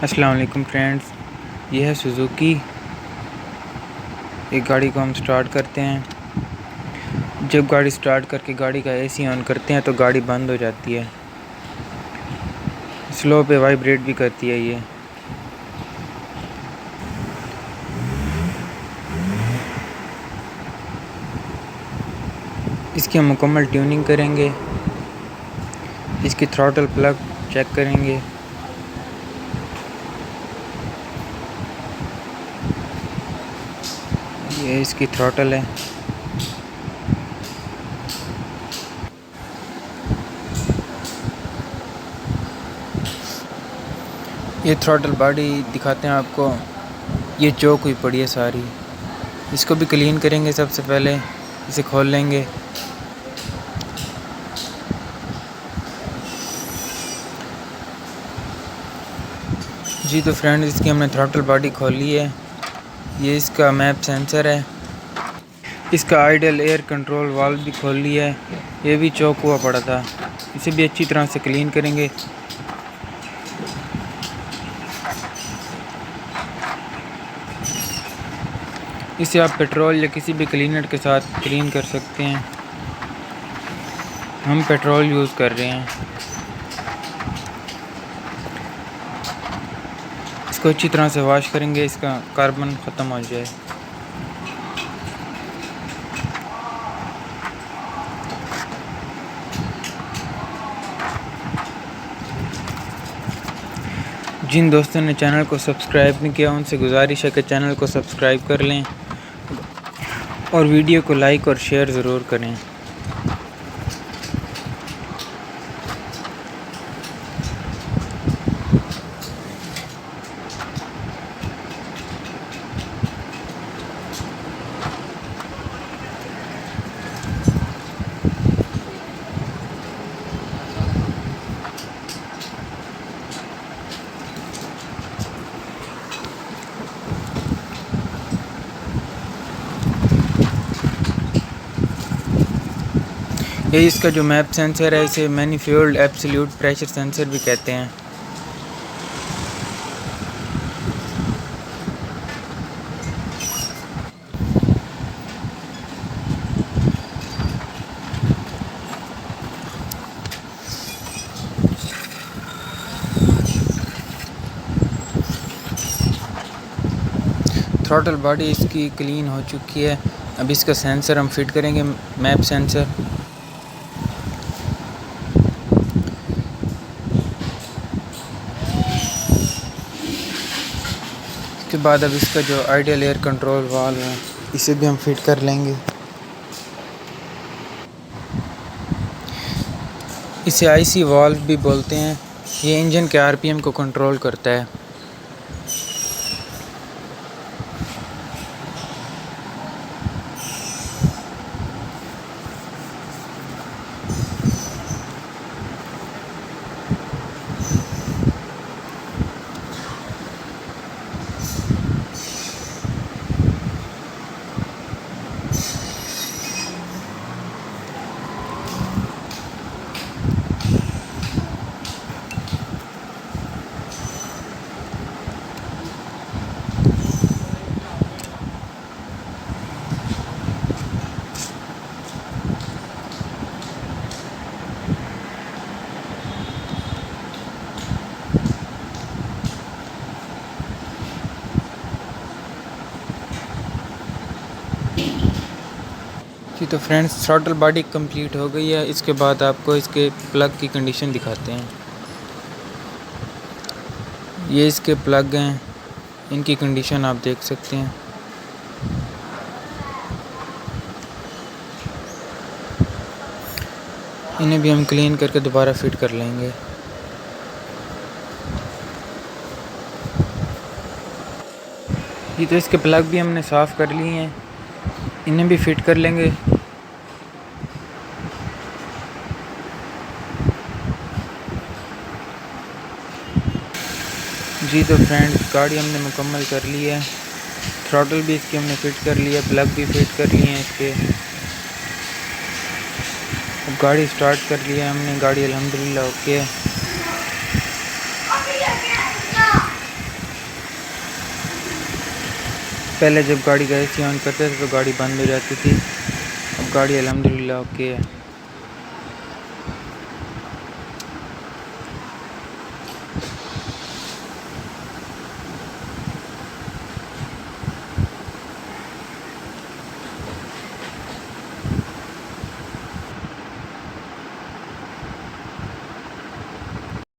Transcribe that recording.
अस्सलाम वालेकुम फ्रेंड्स, ये है सुजुकी। एक गाड़ी को हम स्टार्ट करते हैं। जब गाड़ी स्टार्ट करके गाड़ी का एसी ऑन करते हैं तो गाड़ी बंद हो जाती है। स्लो पे वाइब्रेट भी करती है ये। इसकी हम मुकम्मल ट्यूनिंग करेंगे। इसकी थ्रॉटल प्लग चेक करेंगे। ये इसकी थ्रॉटल है। ये थ्रॉटल बॉडी दिखाते हैं आपको। ये चौक हुई पड़ी है सारी। इसको भी क्लीन करेंगे। सबसे पहले इसे खोल लेंगे। जी तो फ्रेंड्स, इसकी हमने थ्रॉटल बॉडी खोली है। ये इसका मैप सेंसर है। इसका आइडियल एयर कंट्रोल वाल्व भी खोल लिया है। ये भी चौक हुआ पड़ा था। इसे भी अच्छी तरह से क्लीन करेंगे। इसे आप पेट्रोल या किसी भी क्लीनर के साथ क्लीन कर सकते हैं। हम पेट्रोल यूज़ कर रहे हैं। इसको अच्छी तरह से वॉश करेंगे, इसका कार्बन ख़त्म हो जाए। जिन दोस्तों ने चैनल को सब्सक्राइब नहीं किया उनसे गुजारिश है कि चैनल को सब्सक्राइब कर लें और वीडियो को लाइक और शेयर ज़रूर करें। ये इसका जो मैप सेंसर है, इसे मैनिफोल्ड एब्सोल्यूट प्रेशर सेंसर भी कहते हैं। थ्रॉटल बॉडी इसकी क्लीन हो चुकी है। अब इसका सेंसर हम फिट करेंगे, मैप सेंसर। उसके बाद अब इसका जो आइडियल एयर कंट्रोल वाल्व है, इसे भी हम फिट कर लेंगे। इसे आईसी वाल्व भी बोलते हैं। ये इंजन के आरपीएम को कंट्रोल करता है। जी तो फ्रेंड्स, थ्रॉटल बॉडी कंप्लीट हो गई है। इसके बाद आपको इसके प्लग की कंडीशन दिखाते हैं। ये इसके प्लग हैं, इनकी कंडीशन आप देख सकते हैं। इन्हें भी हम क्लीन करके दोबारा फिट कर लेंगे। ये तो इसके प्लग भी हमने साफ़ कर लिए हैं, इन्हें भी फिट कर लेंगे। जी तो फ्रेंड्स, गाड़ी हमने मुकम्मल कर ली है। थ्रॉटल भी इसकी हमने फिट कर लिया, प्लग भी फिट कर लिए हैं इसके। अब गाड़ी स्टार्ट कर लिया हमने। गाड़ी अल्हम्दुलिल्लाह ओके है। पहले जब गाड़ी का एसी ऑन करते थे तो गाड़ी बंद हो जाती थी। अब गाड़ी अल्हम्दुलिल्लाह ओके है।